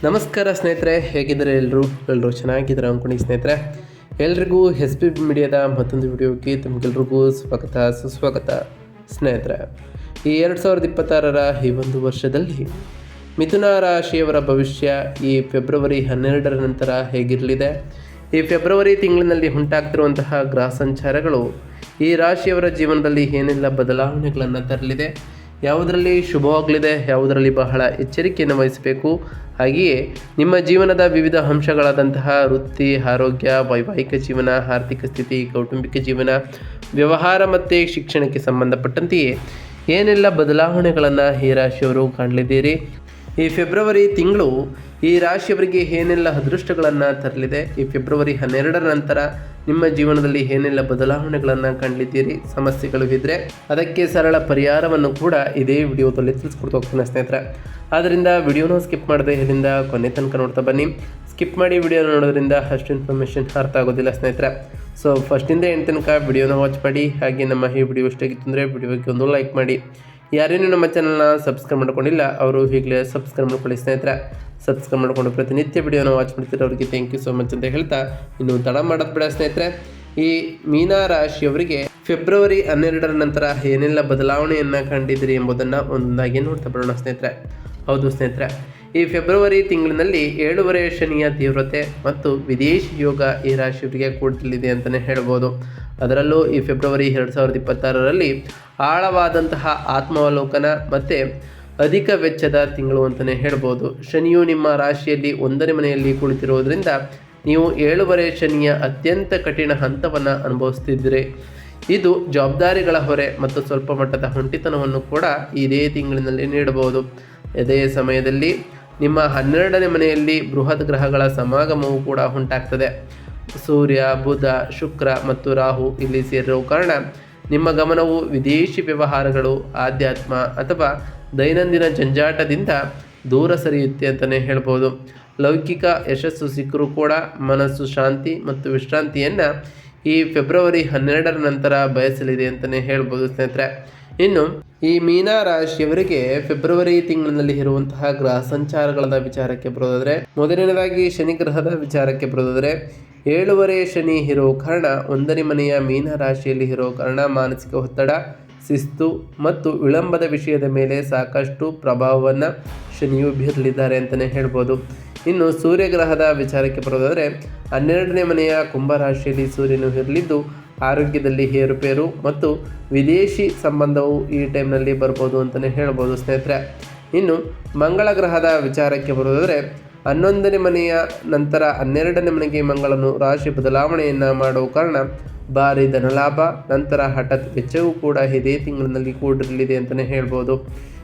ನಮಸ್ಕಾರ ಸ್ನೇಹಿತರೆ, ಹೇಗಿದ್ದಾರೆ ಎಲ್ಲರೂ ಚೆನ್ನಾಗಿದ್ದಾರೆ ಅಂದ್ಕೊಂಡು ಸ್ನೇಹಿತರೆ. ಎಲ್ರಿಗೂ ಎಸ್ ಪಿ ಮೀಡಿಯಾದ ಮತ್ತೊಂದು ವಿಡಿಯೋಕ್ಕೆ ತಮಗೆಲ್ರಿಗೂ ಸ್ವಾಗತ ಸುಸ್ವಾಗತ ಸ್ನೇಹಿತರೆ. ಈ 2026ರ ಈ ಒಂದು ವರ್ಷದಲ್ಲಿ ಮಿಥುನ ರಾಶಿಯವರ ಭವಿಷ್ಯ ಈ ಫೆಬ್ರವರಿ 12ರ ನಂತರ ಹೇಗಿರಲಿದೆ? ಈ ಫೆಬ್ರವರಿ ತಿಂಗಳಿನಲ್ಲಿ ಉಂಟಾಗ್ತಿರುವಂತಹ ಗ್ರಹ ಸಂಚಾರಗಳು ಈ ರಾಶಿಯವರ ಜೀವನದಲ್ಲಿ ಏನೆಲ್ಲ ಬದಲಾವಣೆಗಳನ್ನು ತರಲಿದೆ, ಯಾವುದರಲ್ಲಿ ಶುಭವಾಗಲಿದೆ, ಯಾವುದರಲ್ಲಿ ಬಹಳ ಎಚ್ಚರಿಕೆಯನ್ನು ವಹಿಸಬೇಕು, ಹಾಗೆಯೇ ನಿಮ್ಮ ಜೀವನದ ವಿವಿಧ ಅಂಶಗಳಾದಂತಹ ವೃತ್ತಿ, ಆರೋಗ್ಯ, ವೈವಾಹಿಕ ಜೀವನ, ಆರ್ಥಿಕ ಸ್ಥಿತಿ, ಕೌಟುಂಬಿಕ ಜೀವನ, ವ್ಯವಹಾರ ಮತ್ತು ಶಿಕ್ಷಣಕ್ಕೆ ಸಂಬಂಧಪಟ್ಟಂತೆಯೇ ಏನೆಲ್ಲ ಬದಲಾವಣೆಗಳನ್ನು ಈ ರಾಶಿಯವರು ಕಾಣಲಿದ್ದೀರಿ? ಈ ಫೆಬ್ರವರಿ ತಿಂಗಳು ಈ ರಾಶಿಯವರಿಗೆ ಏನೆಲ್ಲ ಅದೃಷ್ಟಗಳನ್ನು ತರಲಿದೆ? ಈ ಫೆಬ್ರವರಿ 12ರ ನಂತರ ನಿಮ್ಮ ಜೀವನದಲ್ಲಿ ಏನೆಲ್ಲ ಬದಲಾವಣೆಗಳನ್ನು ಕಾಣಲಿದ್ದೀರಿ? ಸಮಸ್ಯೆಗಳು ಇದ್ದರೆ ಅದಕ್ಕೆ ಸರಳ ಪರಿಹಾರವನ್ನು ಕೂಡ ಇದೇ ವಿಡಿಯೋದಲ್ಲಿ ತಿಳಿಸ್ಕೊಡ್ತಾ ಹೋಗ್ತೀನಿ ಸ್ನೇಹಿತರೆ. ಆದ್ದರಿಂದ ವಿಡಿಯೋನ ಸ್ಕಿಪ್ ಮಾಡದೆ ಇದರಿಂದ ಕೊನೆ ತನಕ ನೋಡ್ತಾ ಬನ್ನಿ. ಸ್ಕಿಪ್ ಮಾಡಿ ವಿಡಿಯೋ ನೋಡೋದ್ರಿಂದ ಅಷ್ಟು ಇನ್ಫಾರ್ಮೇಷನ್ ಅರ್ಥ ಆಗೋದಿಲ್ಲ ಸ್ನೇಹಿತರೆ. ಸೊ ಫಸ್ಟಿಂದ ಎಂಟು ತನಕ ವಿಡಿಯೋನ ವಾಚ್ ಮಾಡಿ. ಹಾಗೆ ನಮ್ಮ ಈ ವಿಡಿಯೋ ಇಷ್ಟಾಗಿತ್ತು ಅಂದರೆ ವಿಡಿಯೋಗೆ ಒಂದು ಲೈಕ್ ಮಾಡಿ. ಯಾರೇನು ನಮ್ಮ ಚಾನಲ್ನ ಸಬ್ಸ್ಕ್ರೈಬ್ ಮಾಡ್ಕೊಂಡಿಲ್ಲ ಅವರು ಈಗಲೇ ಸಬ್ಸ್ಕ್ರೈಬ್ ಮಾಡ್ಕೊಳ್ಳಿ ಸ್ನೇಹಿತರೆ. ಸಬ್ಸ್ಕ್ರೈಬ್ ಮಾಡಿಕೊಂಡು ಪ್ರತಿನಿತ್ಯ ವಿಡಿಯೋನ ವಾಚ್ ಮಾಡ್ತಿರೋ ಅವರಿಗೆ ಥ್ಯಾಂಕ್ ಯು ಸೋ ಮಚ್ ಅಂತ ಹೇಳ್ತಾ, ಇನ್ನು ತಡ ಮಾಡೋದು ಬೇಡ ಸ್ನೇಹಿತರೆ. ಈ ಮೀನ ರಾಶಿಯವರಿಗೆ ಫೆಬ್ರವರಿ 12ರ ನಂತರ ಏನೆಲ್ಲ ಬದಲಾವಣೆಯನ್ನು ಕಂಡಿದ್ದೀರಿ ಎಂಬುದನ್ನು ಒಂದಾಗಿ ನೋಡ್ತಾ ಬರೋಣ ಸ್ನೇಹಿತರೆ. ಹೌದು ಸ್ನೇಹಿತರೆ, ಈ ಫೆಬ್ರವರಿ ತಿಂಗಳಿನಲ್ಲಿ 7ನೇ ಶನಿಯ ತೀವ್ರತೆ ಮತ್ತು ವಿದೇಶಿ ಯೋಗ ಈ ರಾಶಿಯವರಿಗೆ ಕೂಡಲಿದೆ ಅಂತಲೇ ಹೇಳ್ಬೋದು. ಅದರಲ್ಲೂ ಈ ಫೆಬ್ರವರಿ 2026ರಲ್ಲಿ ಆಳವಾದಂತಹ ಆತ್ಮಾವಲೋಕನ ಮತ್ತು ಅಧಿಕ ವೆಚ್ಚದ ತಿಂಗಳು ಅಂತಲೇ ಹೇಳ್ಬೋದು. ಶನಿಯು ನಿಮ್ಮ ರಾಶಿಯಲ್ಲಿ 1ನೇ ಮನೆಯಲ್ಲಿ ಕುಳಿತಿರುವುದರಿಂದ ನೀವು 7ನೇ ಶನಿಯ ಅತ್ಯಂತ ಕಠಿಣ ಹಂತವನ್ನು ಅನುಭವಿಸ್ತಿದ್ದೀರಿ. ಇದು ಜವಾಬ್ದಾರಿಗಳ ಹೊರೆ ಮತ್ತು ಸ್ವಲ್ಪ ಮಟ್ಟದ ಹೊಂಟಿತನವನ್ನು ಕೂಡ ಇದೇ ತಿಂಗಳಿನಲ್ಲಿ ನೀಡಬಹುದು. ಇದೇ ಸಮಯದಲ್ಲಿ ನಿಮ್ಮ 12ನೇ ಮನೆಯಲ್ಲಿ ಬೃಹತ್ ಗ್ರಹಗಳ ಸಮಾಗಮವು ಕೂಡ ಉಂಟಾಗ್ತದೆ. ಸೂರ್ಯ, ಬುಧ, ಶುಕ್ರ ಮತ್ತು ರಾಹು ಇಲ್ಲಿ ಸೇರಿರುವ ಕಾರಣ ನಿಮ್ಮ ಗಮನವು ವಿದೇಶಿ ವ್ಯವಹಾರಗಳು, ಆಧ್ಯಾತ್ಮ ಅಥವಾ ದೈನಂದಿನ ಜಂಜಾಟದಿಂದ ದೂರ ಸರಿಯುತ್ತೆ ಅಂತಲೇ ಹೇಳ್ಬೋದು. ಲೌಕಿಕ ಯಶಸ್ಸು ಸಿಕ್ಕರೂ ಕೂಡ ಮನಸ್ಸು ಶಾಂತಿ ಮತ್ತು ವಿಶ್ರಾಂತಿಯನ್ನು ಈ ಫೆಬ್ರವರಿ 12ರ ನಂತರ ಬಯಸಲಿದೆ ಅಂತಲೇ ಹೇಳ್ಬೋದು ಸ್ನೇಹಿತರೆ. ಇನ್ನು ಈ ಮೀನ ರಾಶಿಯವರಿಗೆ ಫೆಬ್ರವರಿ ತಿಂಗಳಿನಲ್ಲಿ ಇರುವಂತಹ ಗ್ರಹ ಸಂಚಾರಗಳ ವಿಚಾರಕ್ಕೆ ಬರೋದಾದರೆ, ಮೊದಲನೇದಾಗಿ ಶನಿ ಗ್ರಹದ ವಿಚಾರಕ್ಕೆ ಬರೋದಾದರೆ, 7ನೇ ಶನಿ ಇರೋ ಕಾರಣ 1ನೇ ಮನೆಯ ಮೀನ ರಾಶಿಯಲ್ಲಿ ಇರೋ ಕಾರಣ ಮಾನಸಿಕ ಒತ್ತಡ, ಶಿಸ್ತು ಮತ್ತು ವಿಳಂಬದ ವಿಷಯದ ಮೇಲೆ ಸಾಕಷ್ಟು ಪ್ರಭಾವವನ್ನು ಶನಿಯು ಬೀರಲಿದ್ದಾರೆ ಅಂತಲೇ ಹೇಳ್ಬೋದು. ಇನ್ನು ಸೂರ್ಯಗ್ರಹದ ವಿಚಾರಕ್ಕೆ ಬರೋದಾದರೆ, 12ನೇ ಮನೆಯ ಕುಂಭ ರಾಶಿಯಲ್ಲಿ ಸೂರ್ಯನು ಇರಲಿದ್ದು ಆರೋಗ್ಯದಲ್ಲಿ ಏರುಪೇರು ಮತ್ತು ವಿದೇಶಿ ಸಂಬಂಧವು ಈ ಟೈಮ್ನಲ್ಲಿ ಬರ್ಬೋದು ಅಂತಲೇ ಹೇಳ್ಬೋದು ಸ್ನೇಹಿತರೆ. ಇನ್ನು ಮಂಗಳ ಗ್ರಹದ ವಿಚಾರಕ್ಕೆ ಬರೋದಾದರೆ, 11ನೇ ಮನೆಯ ನಂತರ 12ನೇ ಮನೆಗೆ ಮಂಗಳನು ರಾಶಿ ಬದಲಾವಣೆಯನ್ನು ಮಾಡುವ ಕಾರಣ ಭಾರಿ ಧನಲಾಭ, ನಂತರ ಹಠಾತ್ ವೆಚ್ಚವೂ ಕೂಡ ಇದೇ ತಿಂಗಳಿನಲ್ಲಿ ಕೂಡಿರಲಿದೆ ಅಂತಲೇ ಹೇಳ್ಬೋದು.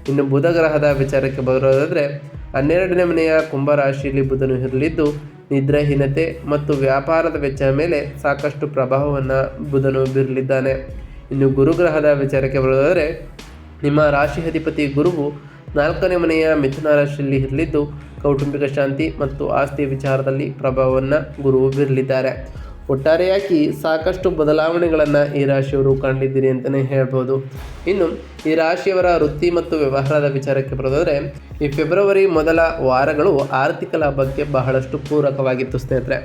ಇನ್ನು ಬುಧ ಗ್ರಹದ ವಿಚಾರಕ್ಕೆ ಬರೋದಾದರೆ, 12ನೇ ಮನೆಯ ಕುಂಭ ರಾಶಿಯಲ್ಲಿ ಬುಧನು ಇರಲಿದ್ದು ನಿದ್ರಾಹೀನತೆ ಮತ್ತು ವ್ಯಾಪಾರದ ವೆಚ್ಚದ ಮೇಲೆ ಸಾಕಷ್ಟು ಪ್ರಭಾವವನ್ನು ಬುಧನು ಬೀರಲಿದ್ದಾನೆ. ಇನ್ನು ಗುರುಗ್ರಹದ ವಿಚಾರಕ್ಕೆ ಬರೋದಾದರೆ, ನಿಮ್ಮ ರಾಶಿ ಅಧಿಪತಿ ಗುರುವು 4ನೇ ಮನೆಯ ಮಿಥುನ ರಾಶಿಯಲ್ಲಿ ಇರಲಿದ್ದು ಕೌಟುಂಬಿಕ ಶಾಂತಿ ಮತ್ತು ಆಸ್ತಿ ವಿಚಾರದಲ್ಲಿ ಪ್ರಭಾವವನ್ನು ಗುರುವು ಬೀರಲಿದ್ದಾರೆ. ಒಟ್ಟಾರೆಯಾಗಿ ಸಾಕಷ್ಟು ಬದಲಾವಣೆಗಳನ್ನು ಈ ರಾಶಿಯವರು ಕಾಣಲಿದ್ದೀರಿ ಅಂತಲೇ ಹೇಳ್ಬೋದು. ಇನ್ನು ಈ ರಾಶಿಯವರ ವೃತ್ತಿ ಮತ್ತು ವ್ಯವಹಾರದ ವಿಚಾರಕ್ಕೆ ಬರೋದಾದರೆ, ಈ ಫೆಬ್ರವರಿ ಮೊದಲ ವಾರಗಳು ಆರ್ಥಿಕ ಲಾಭಕ್ಕೆ ಬಹಳಷ್ಟು ಪೂರಕವಾಗಿತ್ತು ಸ್ನೇಹಿತರೆ.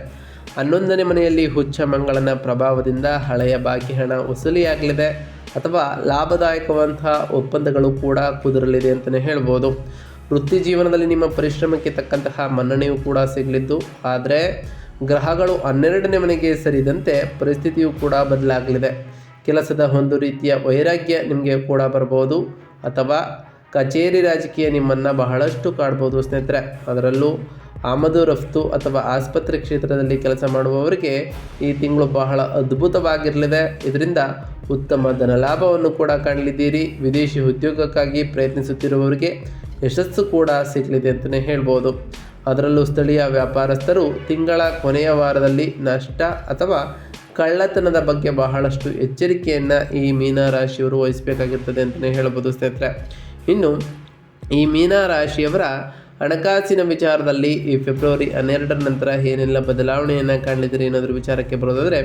11ನೇ ಮನೆಯಲ್ಲಿ ಹುಚ್ಚ ಮಂಗಳನ ಪ್ರಭಾವದಿಂದ ಹಳೆಯ ಬಾಕಿ ಹಣ ವಸೂಲಿಯಾಗಲಿದೆ ಅಥವಾ ಲಾಭದಾಯಕವಂತಹ ಒಪ್ಪಂದಗಳು ಕೂಡ ಕುದುರಲಿದೆ ಅಂತಲೇ ಹೇಳ್ಬೋದು. ವೃತ್ತಿ ಜೀವನದಲ್ಲಿ ನಿಮ್ಮ ಪರಿಶ್ರಮಕ್ಕೆ ತಕ್ಕಂತಹ ಮನ್ನಣೆಯೂ ಕೂಡ ಸಿಗಲಿದ್ದು, ಆದರೆ ಗ್ರಹಗಳು 12ನೇ ಮನೆಗೆ ಸೇರಿದಂತೆ ಪರಿಸ್ಥಿತಿಯೂ ಕೂಡ ಬದಲಾಗಲಿದೆ. ಕೆಲಸದ ಒಂದು ರೀತಿಯ ವೈರಾಗ್ಯ ನಿಮಗೆ ಕೂಡ ಬರ್ಬೋದು ಅಥವಾ ಕಚೇರಿ ರಾಜಕೀಯ ನಿಮ್ಮನ್ನು ಬಹಳಷ್ಟು ಕಾಡ್ಬೋದು ಸ್ನೇಹಿತರೆ. ಅದರಲ್ಲೂ ಆಮದು ರಫ್ತು ಅಥವಾ ಆಸ್ಪತ್ರೆ ಕ್ಷೇತ್ರದಲ್ಲಿ ಕೆಲಸ ಮಾಡುವವರಿಗೆ ಈ ತಿಂಗಳು ಬಹಳ ಅದ್ಭುತವಾಗಿರಲಿದೆ. ಇದರಿಂದ ಉತ್ತಮ ಧನಲಾಭವನ್ನು ಕೂಡ ಕಾಣಲಿದ್ದೀರಿ. ವಿದೇಶಿ ಉದ್ಯೋಗಕ್ಕಾಗಿ ಪ್ರಯತ್ನಿಸುತ್ತಿರುವವರಿಗೆ ಯಶಸ್ಸು ಕೂಡ ಸಿಗಲಿದೆ ಅಂತಲೇ ಹೇಳ್ಬೋದು. ಅದರಲ್ಲೂ ಸ್ಥಳೀಯ ವ್ಯಾಪಾರಸ್ಥರು ತಿಂಗಳ ಕೊನೆಯ ವಾರದಲ್ಲಿ ನಷ್ಟ ಅಥವಾ ಕಳ್ಳತನದ ಬಗ್ಗೆ ಬಹಳಷ್ಟು ಎಚ್ಚರಿಕೆಯನ್ನು ಈ ಮೀನ ರಾಶಿಯವರು ವಹಿಸಬೇಕಾಗಿರ್ತದೆ ಅಂತಲೇ ಹೇಳ್ಬೋದು ಸ್ನೇಹಿತರೆ. ಇನ್ನು ಈ ಮೀನ ರಾಶಿಯವರ ಹಣಕಾಸಿನ ವಿಚಾರದಲ್ಲಿ ಈ ಫೆಬ್ರವರಿ 12ರ ನಂತರ ಏನೆಲ್ಲ ಬದಲಾವಣೆಯನ್ನು ಕಾಣಲಿದ್ದೀರಿ ಅನ್ನೋದ್ರ ವಿಚಾರಕ್ಕೆ ಬರೋದಾದರೆ,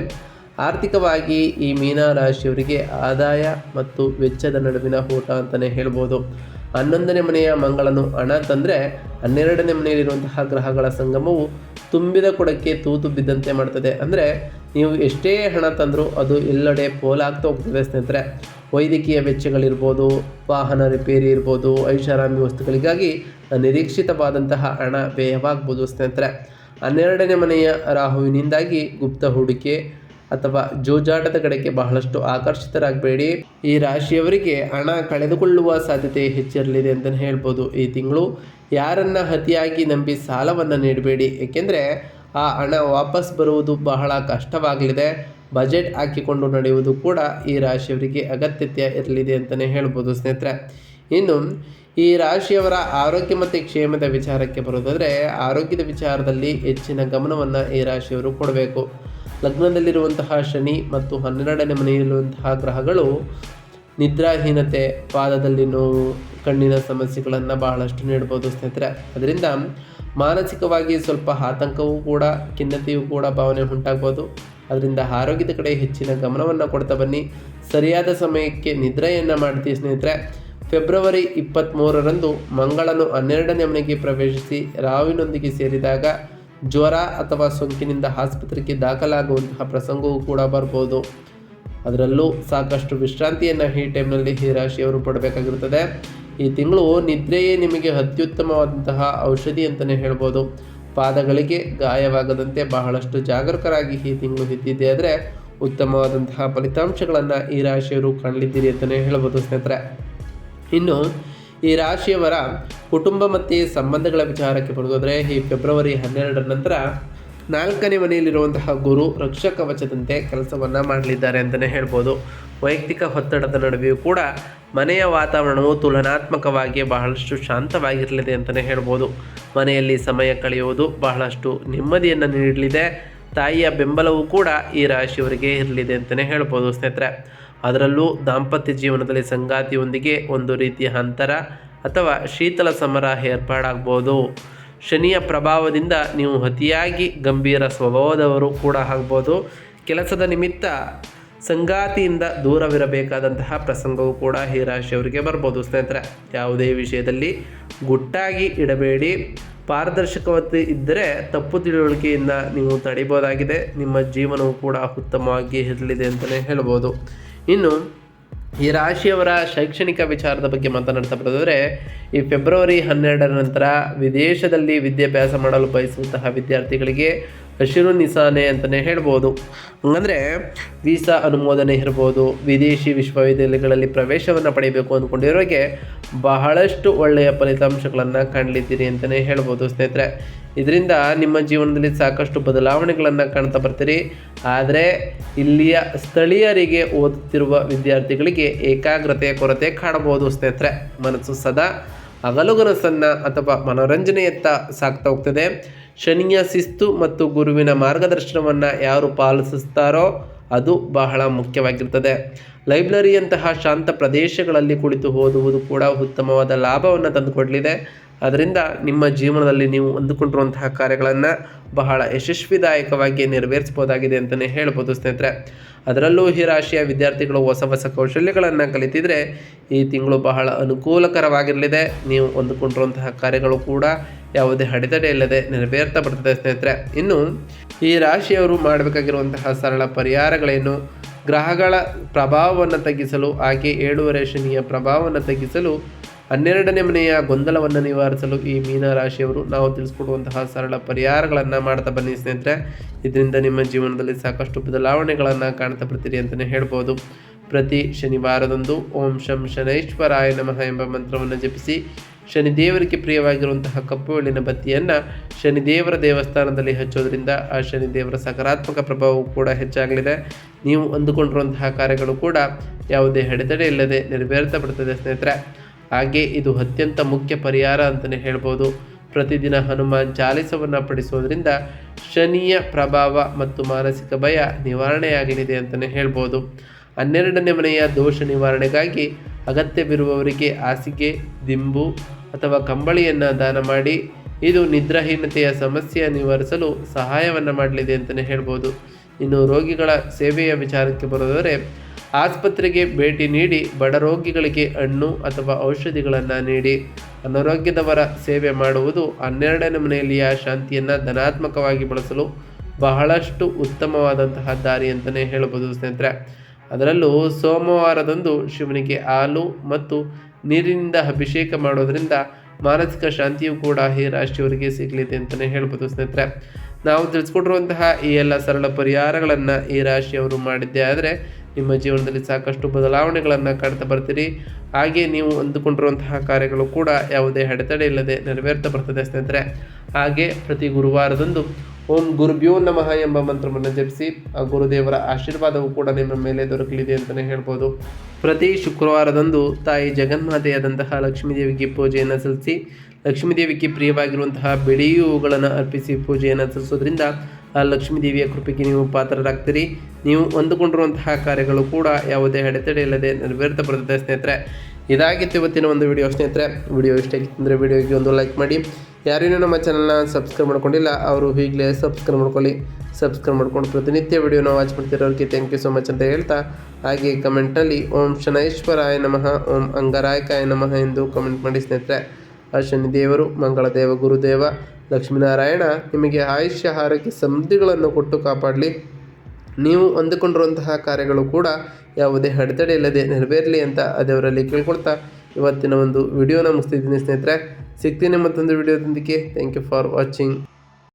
ಆರ್ಥಿಕವಾಗಿ ಈ ಮೀನ ರಾಶಿಯವರಿಗೆ ಆದಾಯ ಮತ್ತು ವೆಚ್ಚದ ನಡುವಿನ ಓಟ ಅಂತಲೇ ಹೇಳ್ಬೋದು. 11ನೇ ಮನೆಯ ಮಂಗಳನು ಹಣ ತಂದರೆ 12ನೇ ಮನೆಯಲ್ಲಿರುವಂತಹ ಗ್ರಹಗಳ ಸಂಗಮವು ತುಂಬಿದ ಕೊಡಕ್ಕೆ ತೂತು ಬಿದ್ದಂತೆ ಮಾಡ್ತದೆ. ಅಂದರೆ ನೀವು ಎಷ್ಟೇ ಹಣ ತಂದರೂ ಅದು ಎಲ್ಲೆಡೆ ಪೋಲಾಗ್ತಾ ಹೋಗ್ತದೆ ಸ್ನೇಹಿತರೆ. ವೈದ್ಯಕೀಯ ವೆಚ್ಚಗಳಿರ್ಬೋದು, ವಾಹನ ರಿಪೇರಿ ಇರ್ಬೋದು, ಐಷಾರಾಮಿ ವಸ್ತುಗಳಿಗಾಗಿ ಅನಿರೀಕ್ಷಿತವಾದಂತಹ ಹಣ ವ್ಯಯವಾಗ್ಬೋದು ಸ್ನೇಹಿತರೆ. 12ನೇ ಮನೆಯ ರಾಹುವಿನಿಂದಾಗಿ ಗುಪ್ತ ಹೂಡಿಕೆ ಅಥವಾ ಜೂಜಾಟದ ಕಡೆಗೆ ಬಹಳಷ್ಟು ಆಕರ್ಷಿತರಾಗಬೇಡಿ. ಈ ರಾಶಿಯವರಿಗೆ ಹಣ ಕಳೆದುಕೊಳ್ಳುವ ಸಾಧ್ಯತೆ ಹೆಚ್ಚಿರಲಿದೆ ಅಂತಲೇ ಹೇಳ್ಬೋದು. ಈ ತಿಂಗಳು ಯಾರನ್ನ ಅತಿಯಾಗಿ ನಂಬಿ ಸಾಲವನ್ನು ನೀಡಬೇಡಿ, ಏಕೆಂದರೆ ಆ ಹಣ ವಾಪಸ್ ಬರುವುದು ಬಹಳ ಕಷ್ಟವಾಗಲಿದೆ. ಬಜೆಟ್ ಹಾಕಿಕೊಂಡು ನಡೆಯುವುದು ಕೂಡ ಈ ರಾಶಿಯವರಿಗೆ ಅಗತ್ಯತೆ ಇರಲಿದೆ ಅಂತಲೇ ಹೇಳ್ಬೋದು ಸ್ನೇಹಿತರೆ. ಇನ್ನು ಈ ರಾಶಿಯವರ ಆರೋಗ್ಯ ಮತ್ತು ಕ್ಷೇಮದ ವಿಚಾರಕ್ಕೆ ಬರೋದಾದರೆ, ಆರೋಗ್ಯದ ವಿಚಾರದಲ್ಲಿ ಹೆಚ್ಚಿನ ಗಮನವನ್ನು ಈ ರಾಶಿಯವರು ಕೊಡಬೇಕು. ಲಗ್ನದಲ್ಲಿರುವಂತಹ ಶನಿ ಮತ್ತು 12ನೇ ಮನೆಯಲ್ಲಿರುವಂತಹ ಗ್ರಹಗಳು ನಿದ್ರಾಹೀನತೆ, ಪಾದದಲ್ಲಿ ನೋವು, ಕಣ್ಣಿನ ಸಮಸ್ಯೆಗಳನ್ನು ಬಹಳಷ್ಟು ನೀಡ್ಬೋದು ಸ್ನೇಹಿತರೆ. ಅದರಿಂದ ಮಾನಸಿಕವಾಗಿ ಸ್ವಲ್ಪ ಆತಂಕವೂ ಕೂಡ, ಖಿನ್ನತೆಯೂ ಕೂಡ ಭಾವನೆ ಉಂಟಾಗ್ಬೋದು. ಅದರಿಂದ ಆರೋಗ್ಯದ ಕಡೆ ಹೆಚ್ಚಿನ ಗಮನವನ್ನು ಕೊಡ್ತಾ ಬನ್ನಿ. ಸರಿಯಾದ ಸಮಯಕ್ಕೆ ನಿದ್ರೆಯನ್ನು ಮಾಡ್ತೀವಿ ಸ್ನೇಹಿತರೆ. ಫೆಬ್ರವರಿ 23ರಂದು ಮಂಗಳನು 12ನೇ ಮನೆಗೆ ಪ್ರವೇಶಿಸಿ ರಾಹುವಿನೊಂದಿಗೆ ಸೇರಿದಾಗ ಜ್ವರ ಅಥವಾ ಸೋಂಕಿನಿಂದ ಆಸ್ಪತ್ರೆಗೆ ದಾಖಲಾಗುವಂತಹ ಪ್ರಸಂಗವೂ ಕೂಡ ಬರ್ಬೋದು. ಅದರಲ್ಲೂ ಸಾಕಷ್ಟು ವಿಶ್ರಾಂತಿಯನ್ನು ಈ ಟೈಮ್ನಲ್ಲಿ ಈ ರಾಶಿಯವರು ಪಡಬೇಕಾಗಿರುತ್ತದೆ. ಈ ತಿಂಗಳು ನಿದ್ರೆಯೇ ನಿಮಗೆ ಅತ್ಯುತ್ತಮವಾದಂತಹ ಔಷಧಿ ಅಂತಲೇ ಹೇಳ್ಬೋದು. ಪಾದಗಳಿಗೆ ಗಾಯವಾಗದಂತೆ ಬಹಳಷ್ಟು ಜಾಗರೂಕರಾಗಿ ಈ ತಿಂಗಳು ಇದ್ದಿದ್ದೆ ಆದರೆ ಉತ್ತಮವಾದಂತಹ ಫಲಿತಾಂಶಗಳನ್ನು ಈ ರಾಶಿಯವರು ಕಾಣಲಿದ್ದೀರಿ ಅಂತಲೇ ಹೇಳ್ಬೋದು ಸ್ನೇಹಿತರೆ. ಇನ್ನು ಈ ರಾಶಿಯವರ ಕುಟುಂಬ ಮತ್ತು ಸಂಬಂಧಗಳ ವಿಚಾರಕ್ಕೆ ಬರೋದಾದರೆ, ಈ ಫೆಬ್ರವರಿ 12ರ ನಂತರ 4ನೇ ಮನೆಯಲ್ಲಿರುವಂತಹ ಗುರು ರಕ್ಷಕ ಕವಚದಂತೆ ಕೆಲಸವನ್ನು ಮಾಡಲಿದ್ದಾರೆ ಅಂತಲೇ ಹೇಳ್ಬೋದು. ವೈಯಕ್ತಿಕ ಒತ್ತಡದ ನಡುವೆಯೂ ಕೂಡ ಮನೆಯ ವಾತಾವರಣವು ತುಲನಾತ್ಮಕವಾಗಿ ಬಹಳಷ್ಟು ಶಾಂತವಾಗಿರಲಿದೆ ಅಂತಲೇ ಹೇಳ್ಬೋದು. ಮನೆಯಲ್ಲಿ ಸಮಯ ಕಳೆಯುವುದು ಬಹಳಷ್ಟು ನೆಮ್ಮದಿಯನ್ನು ನೀಡಲಿದೆ. ತಾಯಿಯ ಬೆಂಬಲವೂ ಕೂಡ ಈ ರಾಶಿಯವರಿಗೆ ಇರಲಿದೆ ಅಂತಲೇ ಹೇಳ್ಬೋದು ಸ್ನೇಹಿತರೆ. ಅದರಲ್ಲೂ ದಾಂಪತ್ಯ ಜೀವನದಲ್ಲಿ ಸಂಗಾತಿಯೊಂದಿಗೆ ಒಂದು ರೀತಿಯ ಅಂತರ ಅಥವಾ ಶೀತಲ ಸಮರ ಏರ್ಪಾಡಾಗ್ಬೋದು. ಶನಿಯ ಪ್ರಭಾವದಿಂದ ನೀವು ಅತಿಯಾಗಿ ಗಂಭೀರ ಸ್ವಭಾವದವರು ಕೂಡ ಆಗ್ಬೋದು. ಕೆಲಸದ ನಿಮಿತ್ತ ಸಂಗಾತಿಯಿಂದ ದೂರವಿರಬೇಕಾದಂತಹ ಪ್ರಸಂಗವೂ ಕೂಡ ಈ ರಾಶಿಯವರಿಗೆ ಬರ್ಬೋದು ಸ್ನೇಹಿತರೆ. ಯಾವುದೇ ವಿಷಯದಲ್ಲಿ ಗುಟ್ಟಾಗಿ ಇಡಬೇಡಿ. ಪಾರದರ್ಶಕತೆ ಇದ್ದರೆ ತಪ್ಪು ತಿಳುವಳಿಕೆಯಿಂದ ನೀವು ತಡಿಬೋದಾಗಿದೆ. ನಿಮ್ಮ ಜೀವನವೂ ಕೂಡ ಉತ್ತಮವಾಗಿ ಇರಲಿದೆ ಅಂತಲೇ ಹೇಳ್ಬೋದು. ಇನ್ನು ಈ ರಾಶಿಯವರ ಶೈಕ್ಷಣಿಕ ವಿಚಾರದ ಬಗ್ಗೆ ಮಾತನಾಡ್ತಾ ಬರೋದಾದರೆ, ಈ ಫೆಬ್ರವರಿ 12ರ ನಂತರ ವಿದೇಶದಲ್ಲಿ ವಿದ್ಯಾಭ್ಯಾಸ ಮಾಡಲು ಬಯಸುವಂತಹ ವಿದ್ಯಾರ್ಥಿಗಳಿಗೆ ಹಸಿರು ನಿಶಾನೆ ಅಂತಲೇ ಹೇಳ್ಬೋದು. ಹಂಗಂದರೆ ವೀಸಾ ಅನುಮೋದನೆ ಇರ್ಬೋದು. ವಿದೇಶಿ ವಿಶ್ವವಿದ್ಯಾಲಯಗಳಲ್ಲಿ ಪ್ರವೇಶವನ್ನು ಪಡೆಯಬೇಕು ಅಂದ್ಕೊಂಡಿರೋರಿಗೆ ಬಹಳಷ್ಟು ಒಳ್ಳೆಯ ಫಲಿತಾಂಶಗಳನ್ನು ಕಾಣಲಿದ್ದೀರಿ ಅಂತಲೇ ಹೇಳ್ಬೋದು ಸ್ನೇಹಿತರೆ. ಇದರಿಂದ ನಿಮ್ಮ ಜೀವನದಲ್ಲಿ ಸಾಕಷ್ಟು ಬದಲಾವಣೆಗಳನ್ನು ಕಾಣ್ತಾ ಬರ್ತೀರಿ. ಆದರೆ ಇಲ್ಲಿಯ ಸ್ಥಳೀಯರಿಗೆ ಓದುತ್ತಿರುವ ವಿದ್ಯಾರ್ಥಿಗಳಿಗೆ ಏಕಾಗ್ರತೆಯ ಕೊರತೆ ಕಾಣಬಹುದು ಸ್ನೇಹಿತರೆ. ಮನಸ್ಸು ಸದಾ ಹಗಲುಗನಸನ್ನು ಅಥವಾ ಮನೋರಂಜನೆಯತ್ತ ಸಾಗ್ತಾ ಹೋಗ್ತದೆ. ಶನಿಯ ಶಿಸ್ತು ಮತ್ತು ಗುರುವಿನ ಮಾರ್ಗದರ್ಶನವನ್ನು ಯಾರು ಪಾಲಿಸುತ್ತಾರೋ ಅದು ಬಹಳ ಮುಖ್ಯವಾಗಿರ್ತದೆ. ಲೈಬ್ರರಿಯಂತಹ ಶಾಂತ ಪ್ರದೇಶಗಳಲ್ಲಿ ಕುಳಿತು ಓದುವುದು ಕೂಡ ಉತ್ತಮವಾದ ಲಾಭವನ್ನು ತಂದುಕೊಡಲಿದೆ. ಅದರಿಂದ ನಿಮ್ಮ ಜೀವನದಲ್ಲಿ ನೀವು ಅಂದುಕೊಂಡಿರುವಂತಹ ಕಾರ್ಯಗಳನ್ನು ಬಹಳ ಯಶಸ್ವಿದಾಯಕವಾಗಿ ನೆರವೇರಿಸ್ಬೋದಾಗಿದೆ ಅಂತಲೇ ಹೇಳ್ಬೋದು ಸ್ನೇಹಿತರೆ. ಅದರಲ್ಲೂ ಈ ರಾಶಿಯ ವಿದ್ಯಾರ್ಥಿಗಳು ಹೊಸ ಹೊಸ ಕೌಶಲ್ಯಗಳನ್ನು ಕಲಿತಿದ್ರೆ ಈ ತಿಂಗಳು ಬಹಳ ಅನುಕೂಲಕರವಾಗಿರಲಿದೆ. ನೀವು ಅಂದುಕೊಂಡಿರುವಂತಹ ಕಾರ್ಯಗಳು ಕೂಡ ಯಾವುದೇ ಅಡೆತಡೆ ಇಲ್ಲದೆ ನೆರವೇರ್ತಾ ಬರ್ತದೆ ಸ್ನೇಹಿತರೆ. ಇನ್ನು ಈ ರಾಶಿಯವರು ಮಾಡಬೇಕಾಗಿರುವಂತಹ ಸರಳ ಪರಿಹಾರಗಳೇನು? ಗ್ರಹಗಳ ಪ್ರಭಾವವನ್ನು ತಗ್ಗಿಸಲು, ಹಾಗೆ 7ನೇ ಶನಿಯ ಪ್ರಭಾವವನ್ನು ತಗ್ಗಿಸಲು, 12ನೇ ಮನೆಯ ಗೊಂದಲವನ್ನು ನಿವಾರಿಸಲು ಈ ಮೀನರಾಶಿಯವರು ನಾವು ತಿಳಿಸ್ಕೊಡುವಂತಹ ಸರಳ ಪರಿಹಾರಗಳನ್ನು ಮಾಡ್ತಾ ಬನ್ನಿ ಸ್ನೇಹಿತರೆ. ಇದರಿಂದ ನಿಮ್ಮ ಜೀವನದಲ್ಲಿ ಸಾಕಷ್ಟು ಬದಲಾವಣೆಗಳನ್ನು ಕಾಣ್ತಾ ಬರ್ತೀರಿ ಅಂತಲೇ ಹೇಳ್ಬೋದು. ಪ್ರತಿ ಶನಿವಾರದಂದು ಓಂ ಶಂ ಶನೈಶ್ವರಾಯ ನಮಃ ಎಂಬ ಮಂತ್ರವನ್ನು ಜಪಿಸಿ ಶನಿದೇವರಿಗೆ ಪ್ರಿಯವಾಗಿರುವಂತಹ ಕಪ್ಪು ಎಳ್ಳಿನ ಬತ್ತಿಯನ್ನು ಶನಿದೇವರ ದೇವಸ್ಥಾನದಲ್ಲಿ ಹಚ್ಚೋದ್ರಿಂದ ಆ ಶನಿದೇವರ ಸಕಾರಾತ್ಮಕ ಪ್ರಭಾವವು ಕೂಡ ಹೆಚ್ಚಾಗಲಿದೆ. ನೀವು ಅಂದುಕೊಂಡಿರುವಂತಹ ಕಾರ್ಯಗಳು ಕೂಡ ಯಾವುದೇ ಅಡೆತಡೆ ಇಲ್ಲದೆ ನೆರವೇರ್ತಾ ಬರ್ತದೆ ಸ್ನೇಹಿತರೆ. ಹಾಗೆ ಇದು ಅತ್ಯಂತ ಮುಖ್ಯ ಪರಿಹಾರ ಅಂತಲೇ ಹೇಳ್ಬೋದು. ಪ್ರತಿದಿನ ಹನುಮಾನ್ ಚಾಲಿಸವನ್ನು ಪಡಿಸೋದ್ರಿಂದ ಶನಿಯ ಪ್ರಭಾವ ಮತ್ತು ಮಾನಸಿಕ ಭಯ ನಿವಾರಣೆಯಾಗಲಿದೆ ಅಂತಲೇ ಹೇಳ್ಬೋದು. 12ನೇ ಮನೆಯ ದೋಷ ನಿವಾರಣೆಗಾಗಿ ಅಗತ್ಯವಿರುವವರಿಗೆ ಹಾಸಿಗೆ, ದಿಂಬು ಅಥವಾ ಕಂಬಳಿಯನ್ನು ದಾನ ಮಾಡಿ. ಇದು ನಿದ್ರಾಹೀನತೆಯ ಸಮಸ್ಯೆ ನಿವಾರಿಸಲು ಸಹಾಯವನ್ನು ಮಾಡಲಿದೆ ಅಂತಲೇ ಹೇಳ್ಬೋದು. ಇನ್ನು ರೋಗಿಗಳ ಸೇವೆಯ ವಿಚಾರಕ್ಕೆ ಬರೋದಾದರೆ ಆಸ್ಪತ್ರೆಗೆ ಭೇಟಿ ನೀಡಿ ಬಡ ರೋಗಿಗಳಿಗೆ ಹಣ್ಣು ಅಥವಾ ಔಷಧಿಗಳನ್ನು ನೀಡಿ ಅನಾರೋಗ್ಯದವರ ಸೇವೆ ಮಾಡುವುದು 12ನೇ ಮನೆಯಲ್ಲಿಯ ಶಾಂತಿಯನ್ನು ಧನಾತ್ಮಕವಾಗಿ ಬಳಸಲು ಬಹಳಷ್ಟು ಉತ್ತಮವಾದಂತಹ ದಾರಿ ಅಂತಲೇ ಹೇಳ್ಬೋದು ಸ್ನೇಹಿತರೆ. ಅದರಲ್ಲೂ ಸೋಮವಾರದಂದು ಶಿವನಿಗೆ ಹಾಲು ಮತ್ತು ನೀರಿನಿಂದ ಅಭಿಷೇಕ ಮಾಡೋದರಿಂದ ಮಾನಸಿಕ ಶಾಂತಿಯೂ ಕೂಡ ಈ ರಾಶಿಯವರಿಗೆ ಸಿಗಲಿದೆ ಅಂತಲೇ ಹೇಳ್ಬೋದು ಸ್ನೇಹಿತರೆ. ನಾವು ತಿಳಿಸ್ಕೊಟ್ಟಿರುವಂತಹ ಈ ಎಲ್ಲ ಸರಳ ಪರಿಹಾರಗಳನ್ನು ಈ ರಾಶಿಯವರು ಮಾಡಿದ್ದೇ ಆದರೆ ನಿಮ್ಮ ಜೀವನದಲ್ಲಿ ಸಾಕಷ್ಟು ಬದಲಾವಣೆಗಳನ್ನು ಕಾಣ್ತಾ ಬರ್ತೀರಿ. ಹಾಗೆ ನೀವು ಅಂದುಕೊಂಡಿರುವಂತಹ ಕಾರ್ಯಗಳು ಕೂಡ ಯಾವುದೇ ಅಡೆತಡೆ ಇಲ್ಲದೆ ನೆರವೇರ್ತಾ ಬರ್ತದೆ ಸ್ನೇಹಿತರೆ. ಹಾಗೆ ಪ್ರತಿ ಗುರುವಾರದಂದು ಓಂ ಗುರುಭ್ಯೋ ನಮಃ ಎಂಬ ಮಂತ್ರವನ್ನು ಜಪಿಸಿ ಆ ಗುರುದೇವರ ಆಶೀರ್ವಾದವು ಕೂಡ ನಿಮ್ಮ ಮೇಲೆ ದೊರಕಲಿದೆ ಅಂತಲೇ ಹೇಳ್ಬೋದು. ಪ್ರತಿ ಶುಕ್ರವಾರದಂದು ತಾಯಿ ಜಗನ್ಮಾತೆಯಾದಂತಹ ಲಕ್ಷ್ಮೀದೇವಿಗೆ ಪೂಜೆಯನ್ನು ಸಲ್ಲಿಸಿ ಲಕ್ಷ್ಮೀದೇವಿಗೆ ಪ್ರಿಯವಾಗಿರುವಂತಹ ಬಿಳಿ ಹೂಗಳನ್ನು ಅರ್ಪಿಸಿ ಪೂಜೆಯನ್ನು ಸಲ್ಲಿಸೋದ್ರಿಂದ ಆ ಲಕ್ಷ್ಮೀದೇವಿಯ ಕೃಪೆಗೆ ನೀವು ಪಾತ್ರರಾಗ್ತೀರಿ. ನೀವು ಅಂದುಕೊಂಡಿರುವಂತಹ ಕಾರ್ಯಗಳು ಕೂಡ ಯಾವುದೇ ಅಡೆತಡೆ ಇಲ್ಲದೆ ನೆರವೇರ್ತಾ ಬರ್ತದೆ ಸ್ನೇಹಿತರೆ. ಇದಾಗಿತ್ತು ಇವತ್ತಿನ ಒಂದು ವಿಡಿಯೋ ಸ್ನೇಹಿತರೆ. ವಿಡಿಯೋ ಇಷ್ಟ ಆಗಿತ್ತು ಅಂದರೆ ವಿಡಿಯೋಗೆ ಒಂದು ಲೈಕ್ ಮಾಡಿ. ಯಾರೇನೂ ನಮ್ಮ ಚಾನಲ್ನ ಸಬ್ಸ್ಕ್ರೈಬ್ ಮಾಡ್ಕೊಂಡಿಲ್ಲ ಅವರು ಈಗಲೇ ಸಬ್ಸ್ಕ್ರೈಬ್ ಮಾಡ್ಕೊಳ್ಳಿ. ಸಬ್ಸ್ಕ್ರೈಬ್ ಮಾಡ್ಕೊಂಡು ಪ್ರತಿನಿತ್ಯ ವಿಡಿಯೋನ ವಾಚ್ ಮಾಡ್ತಿರೋರಿಗೆ ಥ್ಯಾಂಕ್ ಯು ಸೊ ಮಚ್ ಅಂತ ಹೇಳ್ತಾ, ಹಾಗೆ ಕಮೆಂಟಲ್ಲಿ ಓಂ ಶನೈಶ್ವರಾಯ ನಮಃ ಓಂ ಅಂಗರಾಯಕಾಯ ನಮಃ ಎಂದು ಕಮೆಂಟ್ ಮಾಡಿ ಸ್ನೇಹಿತರೆ. ಆ ಶನಿದೇವರು, ಮಂಗಳದೇವ, ಗುರುದೇವ, ಲಕ್ಷ್ಮೀನಾರಾಯಣ ನಿಮಗೆ ಆಯುಷ್ಯ ಆರೋಗ್ಯ ಸಮೃದ್ಧಿಗಳನ್ನು ಕೊಟ್ಟು ಕಾಪಾಡಲಿ. ನೀವು ಅಂದುಕೊಂಡಿರುವಂತಹ ಕಾರ್ಯಗಳು ಕೂಡ ಯಾವುದೇ ಅಡೆತಡೆ ಇಲ್ಲದೆ ನೆರವೇರಲಿ ಅಂತ ದೇವರಲ್ಲಿ ಕೇಳ್ಕೊಳ್ತಾ ಇವತ್ತಿನ ಒಂದು ವಿಡಿಯೋನ ಮುಗಿಸ್ತಿದ್ದೀನಿ ಸ್ನೇಹಿತರೆ. ಸಿಗ್ತೀನಿ ಮತ್ತೊಂದು ವಿಡಿಯೋದೊಂದಿಗೆ. Thank you for watching.